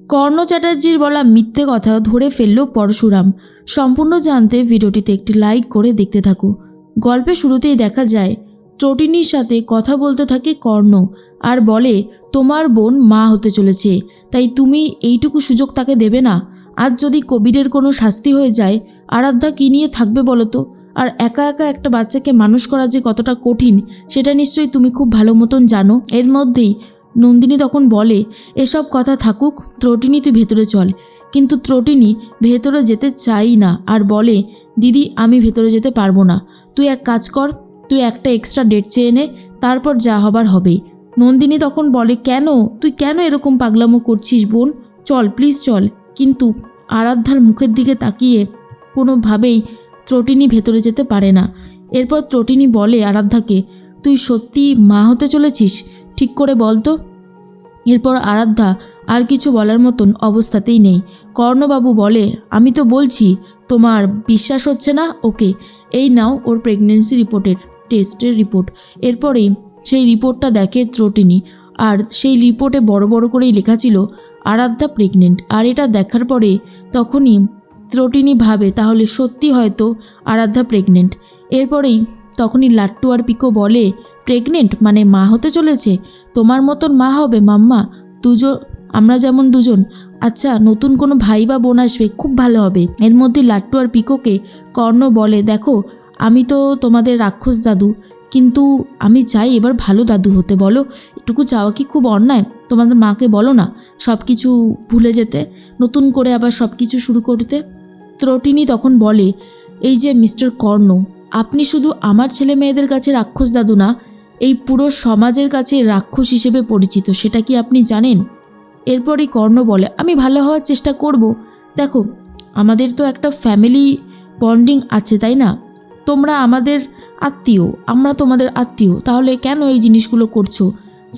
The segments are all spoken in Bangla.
কর্ণ চ্যাটার্জির বলা মিথ্যে কথা ধরে ফেলল পরশুরাম। সম্পূর্ণ জানতে ভিডিওটিতে একটি লাইক করে দেখতে থাকো। গল্পের শুরুতেই দেখা যায় ত্রটিনীর সাথে কথা বলতে থাকে কর্ণ আর বলে, তোমার বোন মা হতে চলেছে, তাই তুমি এইটুকু সুযোগ তাকে দেবে না? আজ যদি কবিরের কোনো শাস্তি হয়ে যায়, আরাধ্যা কী নিয়ে থাকবে বলো তো? আর একা একা একটা বাচ্চাকে মানুষ করা যে কতটা কঠিন সেটা নিশ্চয়ই তুমি খুব ভালো মতন জানো। এর মধ্যেই নন্দিনী তখন বলে, এসব কথা থাকুক, ত্রটিনী তুই ভেতরে চল। কিন্তু ত্রটিনী ভেতরে যেতে চাই না আর বলে, দিদি আমি ভেতরে যেতে পারবো না, তুই এক কাজ কর, তুই একটা এক্সট্রা ডেট চেয়ে নে, তারপর যা হবার হবেই। নন্দিনী তখন বলে, কেন তুই কেন এরকম পাগলামো করছিস বোন, চল প্লিজ চল। কিন্তু আরাধ্যার মুখের দিকে তাকিয়ে কোনোভাবেই ত্রটিনী ভেতরে যেতে পারে না। এরপর ত্রটিনী বলে আরাধ্যাকে, তুই সত্যি মা হতে চলেছিস, ঠিক করে বল তো। এরপর আরাধ্যা আর কিছু বলার মতন অবস্থাতেই নেই। কর্ণবাবু বলে, আমি তো বলছি, তোমার বিশ্বাস হচ্ছে না? ওকে, এই নাও ওর প্রেগনেন্সি টেস্টের রিপোর্ট। এরপরেই সেই রিপোর্টটা দেখে ত্রটিনী, আর সেই রিপোর্টে বড় বড় করেই লেখা ছিল আরাধ্যা প্রেগনেন্ট। আর এটা দেখার পরে তখনই ত্রটিনী ভাবে তাহলে সত্যি হয়তো আরাধ্যা প্রেগনেন্ট। এরপরেই তখনই লাট্টু আর পিকো বলে, প্রেগনেন্ট মানে মা হতে চলেছে? তোমার মতন মা হবে মাম্মা, আমরা যেমন দুজন। আচ্ছা, নতুন কোনো ভাই বা বোন আসবে, খুব ভালো হবে। এর মধ্যে লাট্টু আর পিকোকে কর্ণ বলে, দেখো আমি তো তোমাদের রাক্ষস দাদু, কিন্তু আমি চাই এবার ভালো দাদু হতে। বলো, এটুকু চাওয়া কি খুব অন্যায়? তোমাদের মাকে বলো না সব কিছু ভুলে যেতে, নতুন করে আবার সব কিছু শুরু করতে। ত্রটিনী তখন বলে, এই যে মিস্টার কর্ণ, আপনি শুধু আমার ছেলে মেয়েদের কাছে রাক্ষস দাদু না, এই পুরো সমাজের কাছে রাক্ষস হিসেবে পরিচিত, সেটা কি আপনি জানেন? এরপরই কর্ণ বলে, আমি ভালো হওয়ার চেষ্টা করব। দেখো, আমাদের তো একটা ফ্যামিলি বন্ডিং আছে, তাই না? তোমরা আমাদের আত্মীয়, আমরা তোমাদের আত্মীয়, তাহলে কেন এই জিনিসগুলো করছো?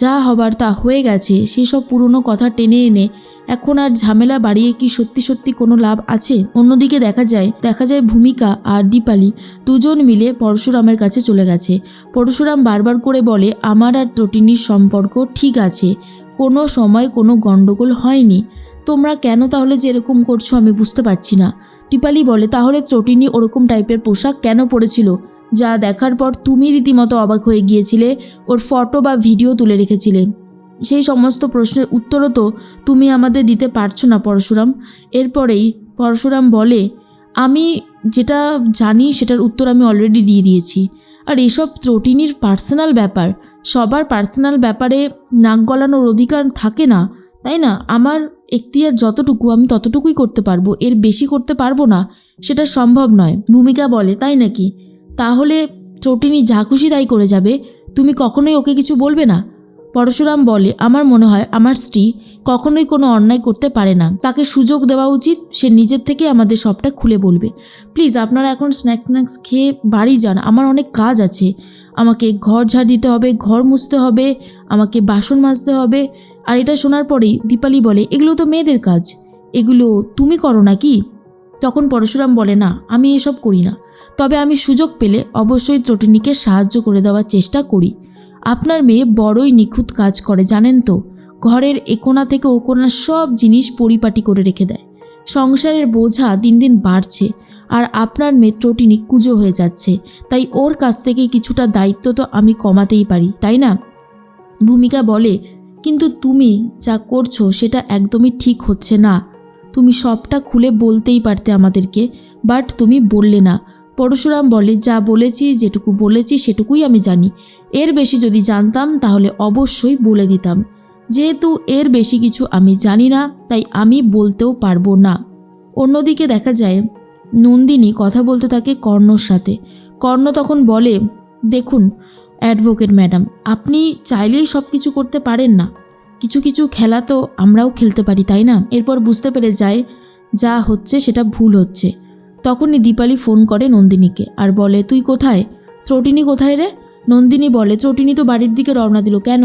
যা হবার তা হয়ে গেছে, সেসব পুরনো কথা টেনে এনে এখন আর ঝামেলা বাড়িয়ে কি সত্যি সত্যি কোনো লাভ আছে? অন্যদিকে দেখা যায় ভূমিকা আর দীপালি দুজন মিলে পরশুরামের কাছে চলে গেছে। পরশুরাম বারবার করে বলে, আমার আর ত্রটিনীর সম্পর্ক ঠিক আছে, কোনো সময় কোনো গণ্ডগোল হয়নি। তোমরা কেন তাহলে যে এরকম করছো আমি বুঝতে পারছি না। দীপালি বলে, তাহলে ত্রটিনী ওরকম টাইপের পোশাক কেন পরেছিল, যা দেখার পর তুমি রীতিমতো অবাক হয়ে গিয়েছিলে, ওর ফটো বা ভিডিও তুলে রেখেছিলে? সেই সমস্ত প্রশ্নের উত্তরও তো তুমি আমাদের দিতে পারছো না পরশুরাম। এরপরেই পরশুরাম বলে, আমি যেটা জানি সেটার উত্তর আমি অলরেডি দিয়ে দিয়েছি। আর এসব ত্রটিনীর পার্সোনাল ব্যাপার, সবার পার্সোনাল ব্যাপারে নাক গলানোর অধিকার থাকে না, তাই না? আমার এখতিয়ার যতটুকু আমি ততটুকুই করতে পারবো, এর বেশি করতে পারবো না, সেটা সম্ভব নয়। ভূমিকা বলে, তাই নাকি? তাহলে ত্রটিনী যা খুশি তাই করে যাবে, তুমি কখনোই ওকে কিছু বলবে না? পরশুরাম বলে, আমার মনে হয় আমার স্ত্রী কখনোই কোনো অন্যায় করতে পারে না, তাকে সুযোগ দেওয়া উচিত, সে নিজের থেকে আমাদের সবটা খুলে বলবে। প্লিজ আপনারা এখন স্ন্যাক্স খেয়ে বাড়ি যান, আমার অনেক কাজ আছে। আমাকে ঘর ঝাড় দিতে হবে, ঘর মুছতে হবে, আমাকে বাসন মাজতে হবে। আর এটা শোনার পরেই দীপালি বলে, এগুলো তো মেয়েদের কাজ, এগুলো তুমি করো না কি? তখন পরশুরাম বলে, না আমি এসব করি না, তবে আমি সুযোগ পেলে অবশ্যই ত্রটিনীকে সাহায্য করে দেওয়ার চেষ্টা করি। আপনার মেয়ে বড়ই নিখুঁত কাজ করে জানেন তো, ঘরের একোনা থেকে ওকোনা সব জিনিস পরিপাটি করে রেখে দেয়। সংসারের বোঝা দিন দিন বাড়ছে, আর আপনার মেয়ে ত্রটিনী কুঁজো হয়ে যাচ্ছে, তাই ওর কাছ থেকে কিছুটা দায়িত্ব তো আমি কমাতেই পারি, তাই না? ভূমিকা বলে, কিন্তু তুমি যা করছো সেটা একদমই ঠিক হচ্ছে না, তুমি সবটা খুলে বলতেই পারতে আমাদেরকে, বাট তুমি বললে না। পরশুরাম বলে, যা বলেছি, যেটুকু বলেছি সেটুকুই আমি জানি, এর বেশি যদি জানতাম তাহলে অবশ্যই বলে দিতাম। যেহেতু এর বেশি কিছু আমি জানি না, তাই আমি বলতেও পারবো না। অন্যদিকে দেখা যায় নন্দিনী কথা বলতে থাকে কর্ণর সাথে। কর্ণ তখন বলে, দেখুন অ্যাডভোকেট ম্যাডাম, আপনি চাইলেই সব কিছু করতে পারেন না, কিছু কিছু খেলা তো আমরাও খেলতে পারি, তাই না? এরপর বুঝতে পেরে যায় যা হচ্ছে সেটা ভুল হচ্ছে। তখনই দীপালি ফোন করে নন্দিনীকে আর বলে, তুই কোথায়? ত্রটিনী কোথায় রে? নন্দিনী বলে, ত্রটিনী তো বাড়ির দিকে রওনা দিল। কেন?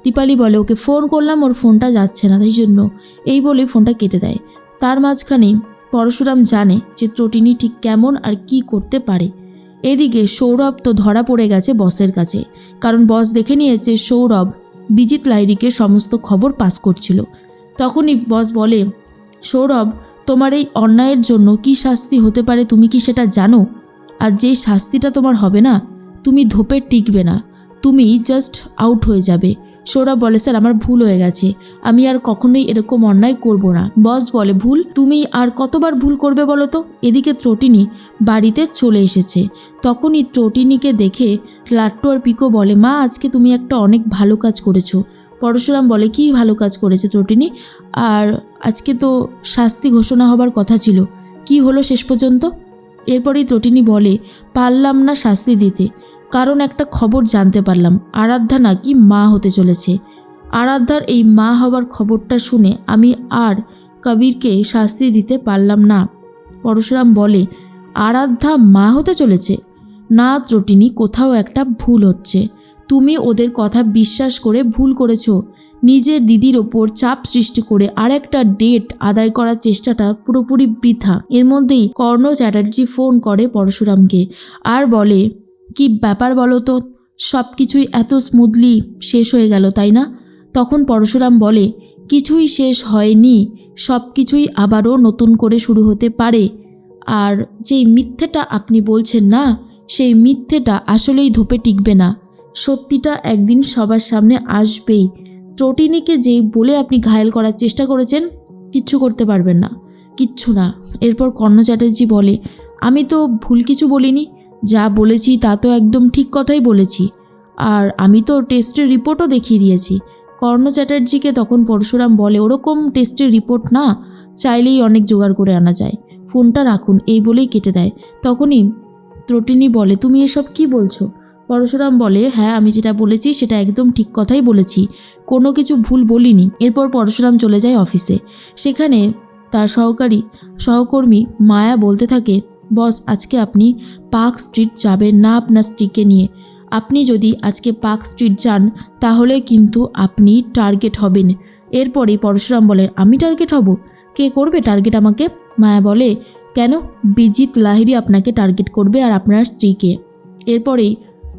দীপালি বলে, ওকে ফোন করলাম, ওর ফোনটা যাচ্ছে না, তাই জন্য। এই বলে ফোনটা কেটে দেয়। তার মাঝখানে পরশুরাম জানে যে ত্রটিনী ঠিক কেমন আর কি করতে পারে। এদিকে সৌরভ তো ধরা পড়ে গেছে বসের কাছে, কারণ বস দেখে নিয়েছে সৌরভ বিজিত লাহিড়ীকে সমস্ত খবর পাস করছিল। তখনই বস বলে, সৌরভ, তোমার এই অন্যায়ের জন্য কি শাস্তি হতে পারে তুমি কি সেটা জানো? আর যেই শাস্তিটা তোমার হবে না, তুমি ধোপে টিকবে না, তুমি জাস্ট আউট হয়ে যাবে। সৌরভ বলে, স্যার আমার ভুল হয়ে গেছে, আমি আর কখনোই এরকম অন্যায় করব না। বস বলে, ভুল? তুমি আর কতবার ভুল করবে বলো তো? এদিকে ত্রটিনি বাড়িতে চলে এসেছে। তখনই ত্রটিনিকে দেখে লাট্টু আর পিকো বলে, মা আজকে তুমি একটা অনেক ভালো কাজ করেছো। পরশুরাম বলে, কি ভালো কাজ করেছে ত্রটিনি? আর আজকে তো শাস্তি ঘোষণা হবার কথা ছিল, কি হলো শেষ পর্যন্ত? এরপরেই ত্রটিনি বলে, পারলাম না শাস্তি দিতে, কারণ একটা খবর জানতে পারলাম আরাধ্যা নাকি মা হতে চলেছে। আরাধ্যার এই মা হবার খবরটা শুনে আমি আর কবিরকে শাস্তি দিতে পারলাম না। পরশুরাম বলে, আরাধ্যা মা হতে চলেছে? না ত্রটিনি, কোথাও একটা ভুল হচ্ছে। তুমি ওদের কথা বিশ্বাস করে ভুল করেছো। নিজের দিদির ওপর চাপ সৃষ্টি করে আর একটা ডেট আদায় করার চেষ্টাটা পুরোপুরি বৃথা। এর মধ্যেই কর্ণ চ্যাটার্জি ফোন করে পরশুরামকে আর বলে, কি ব্যাপার বলো তো, সব কিছুই এত স্মুথলি শেষ হয়ে গেল তাই না? তখন পরশুরাম বলে, কিছুই শেষ হয়নি, সব কিছুই আবারও নতুন করে শুরু হতে পারে। আর যেই মিথ্যেটা আপনি বলছেন না, সেই মিথ্যেটা আসলেই ধোপে টিকবে না, সত্যিটা একদিন সবার সামনে আসবেই। ত্রটিনিকে যেই বলে আপনি ঘায়েল করার চেষ্টা করেছেন, কিচ্ছু করতে পারবেন না, কিচ্ছু না। এরপর কর্ণ চ্যাটার্জি বলে, আমি তো ভুল কিছু বলিনি, যা বলেছি তা তো একদম ঠিক কথাই বলেছি, আর আমি তো টেস্টের রিপোর্টও দেখিয়ে দিয়েছি। কর্ণ চ্যাটার্জিকে তখন পরশুরাম বলে, ওরকম টেস্টের রিপোর্ট না, চাইলেই অনেক জোগাড় করে আনা যায়, ফোনটা রাখুন, এই বলেই কেটে দেয়। তখনই ত্রটিনি বলে, তুমি এসব কি বলছো? পরশুরাম বলে, হ্যাঁ আমি যেটা বলেছি সেটা একদম ঠিক কথাই বলেছি, কোনো কিছু ভুল বলিনি। এরপর পরশুরাম চলে যায় অফিসে। সেখানে তার সহকর্মী মায়া বলতে থাকে, বস আজকে আপনি পার্ক স্ট্রিট যাবেন না আপনার স্ত্রীকে নিয়ে। আপনি যদি আজকে পার্ক স্ট্রিট যান তাহলে কিন্তু আপনি টার্গেট হবেন। এরপরে পরশুরাম বলে, আমি টার্গেট হব? কে করবে টার্গেট আমাকে? মায়া বলে, কেন, বিজিত লাহিড়ী আপনাকে টার্গেট করবে আর আপনার স্ত্রীকে। এরপরেই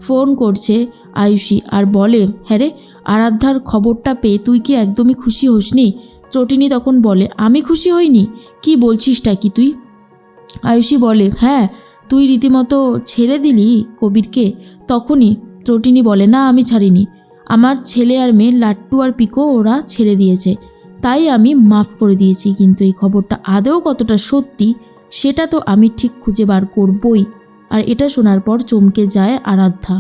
ফোন করছে আয়ুষী আর বলে, হ্যাঁ রে, আরাধ্যার খবরটা পেয়ে তুই কি একদমই খুশি হোসনি? ত্রটিনি তখন বলে, আমি খুশি হইনি? কি বলছিসটা কি তুই? আয়ুষী বলে, হ্যাঁ, তুই রীতিমতো ছেড়ে দিলি কবিরকে। তখনই ত্রটিনি বলে, না আমি ছাড়িনি, আমার ছেলে আর মেয়ে লাট্টু আর পিকো ওরা ছেড়ে দিয়েছে, তাই আমি মাফ করে দিয়েছি। কিন্তু এই খবরটা আদৌ কতটা সত্যি সেটা তো আমি ঠিক খুঁজে বার করবই। আর এটা শোনার পর চমকে যায় আরাধ্যা।